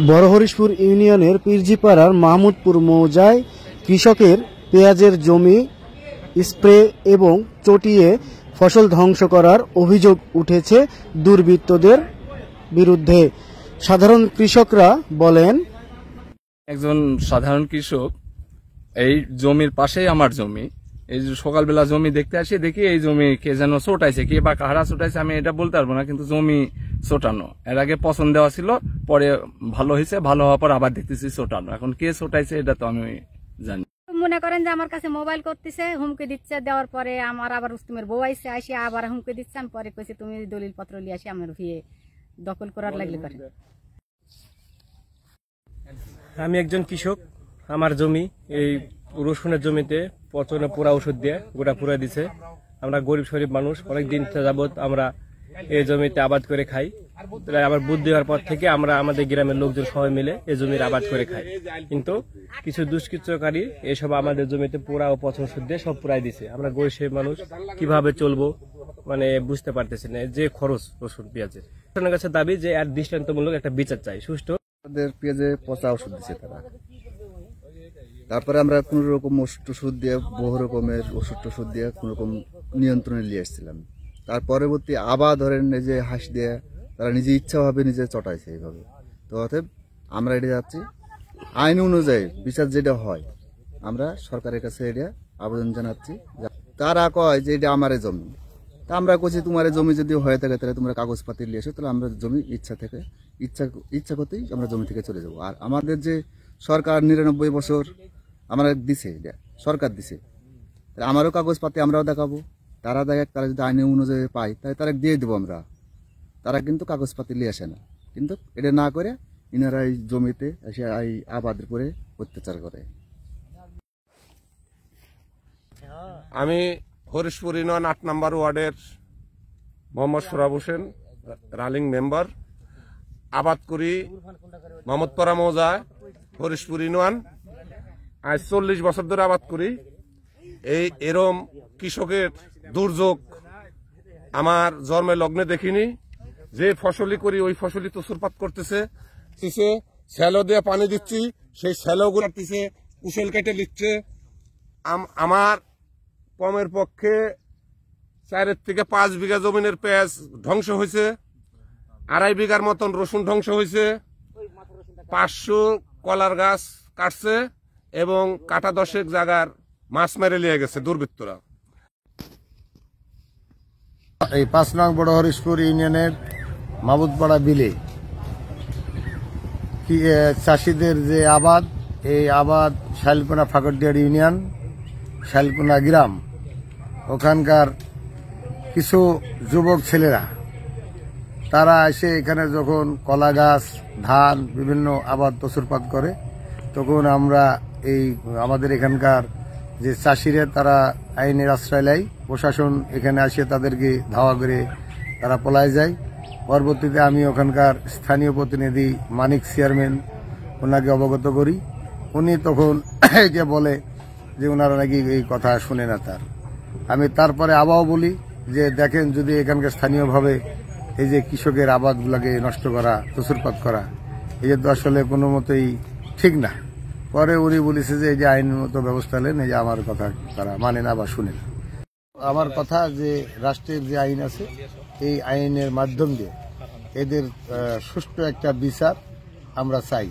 বড়হরিশপুর ইউনিয়নের পীরজিপাড়ার মাহমুদপুর মৌজায় কৃষকের পেঁয়াজের জমি স্প্রে এবং চটিয়ে ফসল ধ্বংস করার অভিযোগ উঠেছে দুর্বৃত্তদের বিরুদ্ধে। সাধারণ কৃষকরা বলেন, একজন সাধারণ কৃষক, এই জমির পাশেই আমার জমি। এই যে সকালবেলা জমি দেখতে আসি, দেখি এই জমি কে যেন ছোটাইছে, কে বা কাহারা ছোটাইছে আমি এটা বলতে পারবো না, কিন্তু জমি ছোটানো। এর আগে পছন্দ দেওয়া ছিল, পরে ভালো হয়েছে, ভালো হওয়ার পর আবার দেখতেছি ছোটানো। এখন কে ছোটাইছে এটা তো আমি জানি। মনে করেন যে আমার কাছে মোবাইল করতেছে, হুমকি দিচ্ছে, দেওয়ার পরে আমার আবার রুস্তমের বউ আইসে, আসি আবার হুমকি দিচ্ছে। আমি পরে কইছি তুমি দলিল পত্র নিয়ে আসি, আমার ভিয়ে দখল করার লাগলে করে। আমি একজন কৃষক, আমার জমি এই রসুনের জমিতে পচনে পোড়া ওষুধ দিয়ে গোটা পুরা দিছে। আমরা গরিব শরীফ মানুষ, অনেকদিন যাবৎ আমরা এই জমিতে আবাদ করে খাই। আবার বুদ্ধি হওয়ার পর থেকে আমরা আমাদের গ্রামের লোকজন সবাই মিলে এই জমির আবাদ করে খাই, কিন্তু কিছু দুষ্কৃতকারী এসব আমাদের জমিতে পোড়া ও পচন ওষুধ দিয়ে সব পুরাই দিছে। আমরা গরিব শরীফ মানুষ কিভাবে চলবো মানে বুঝতে পারতেছি না। যে খরচ রসুন পেঁয়াজের, আপনার কাছে দাবি যে আর দৃষ্টান্তমূলক একটা বিচার চাই, সুষ্ঠু। পেঁয়াজে পচা ওষুধ দিচ্ছে তারা, তারপরে আমরা কোন রকম ওষুধ দিয়ে, বহু রকমের ওষুধ দিয়ে কোন রকম নিয়ন্ত্রণে নিয়ে আসছিলাম। তার পরবর্তী আবার ধরেন এই যে হাঁস দিয়ে তারা নিজে ইচ্ছাভাবে নিজে চটাইছে এইভাবে। তো অতএব আমরা এটা যাচ্ছি আইন অনুযায়ী বিচার যেটা হয়, আমরা সরকারের কাছে এটা আবেদন জানাচ্ছি। তারা কয় যে এটা আমার জমি, তা আমরা কইছি তোমার জমি যদি হয়ে থাকে তাহলে তোমরা কাগজপাতি নিয়ে এসো, তাহলে আমরা জমি ইচ্ছা করতেই আমরা জমি থেকে চলে যাবো। আর আমাদের যে সরকার ৯৯ বছর আমরা দিছে, এটা সরকার দিছে, আমারও কাগজপাতি আমরাও দেখাবো। তারা দেখ, তারা যদি আইন অনুযায়ী পায় তাহলে তারা দিয়ে দেবো আমরা। তারা কিন্তু কাগজপাতি নিয়ে আসে না, কিন্তু এটা না করে ইনারা এই জমিতে এসে এই আবাদের করে অত্যাচার করে। আমি হরিশপুর ইউনিয়ন ৮ নম্বর ওয়ার্ডের মোহাম্মদ সোহরাব হোসেন, রানিং মেম্বার। আবাদ করি মোহাম্মদপাড়া মৌজা, হরিশপুর ইউনিয়ন। আজ ৪০ বছর ধরে আবাদ করি। এরম কৃষকের দুর্যোগ আমার জন্মে লগ্নে দেখিনি। যে ফসলি করি ওই ফসলি তুষুরপাত করতেছে, শ্যালো দিয়ে পানি দিচ্ছি, সেই শ্যালোগুলো কাটতেছে, কুশল কেটে নিচ্ছে। আমার কমের পক্ষে ৪ থেকে ৫ বিঘা জমিনের পেঁয়াজ ধ্বংস হয়েছে, ২.৫ বিঘার মতন রসুন ধ্বংস হয়েছে, ৫০০ কলার গাছ কাটছে এবং কাটা ১০ জায়গার মাছ মেরে নিয়ে গেছে দুর্বৃত্তরা। এই ৫ নং বড়হরিশপুর ইউনিয়নের মাহমুদপাড়া বিলে চাষিদের যে আবাদ, এই আবাদ শাইলকোনা ফাঁকরদিয়ার ইউনিয়ন, শাইলকোনা গ্রাম, ওখানকার কিছু যুবক ছেলেরা তারা এসে এখানে যখন কলা গাছ, ধান, বিভিন্ন আবাদ তসুরপাত করে, তখন আমরা এই আমাদের এখানকার যে চাষিরা তারা আইনের আশ্রয় নেয়। প্রশাসন এখানে আসে তাদেরকে ধাওয়া করে তারা পলায় যায়। পরবর্তীতে আমি ওখানকার স্থানীয় প্রতিনিধি মানিক চেয়ারম্যান, ওনাকে অবগত করি। উনি তখন যে বলে যে ওনারা নাকি এই কথা শুনে না তার। আমি তারপরে আবারও বলি যে দেখেন, যদি এখানকার স্থানীয়ভাবে এই যে কৃষকের আবাদগুলোকে নষ্ট করা, তসুরপাত করা, এই যে তো আসলে কোনো মতেই ঠিক না। পরে উনি বলেছে যে এই যে আইনগত ব্যবস্থা নেন, এই যে আমার কথা তারা মানে না বা শুনে না। আমার কথা যে রাষ্ট্রের যে আইন আছে, এই আইনের মাধ্যম দিয়ে এদের সুষ্ঠু একটা বিচার আমরা চাই।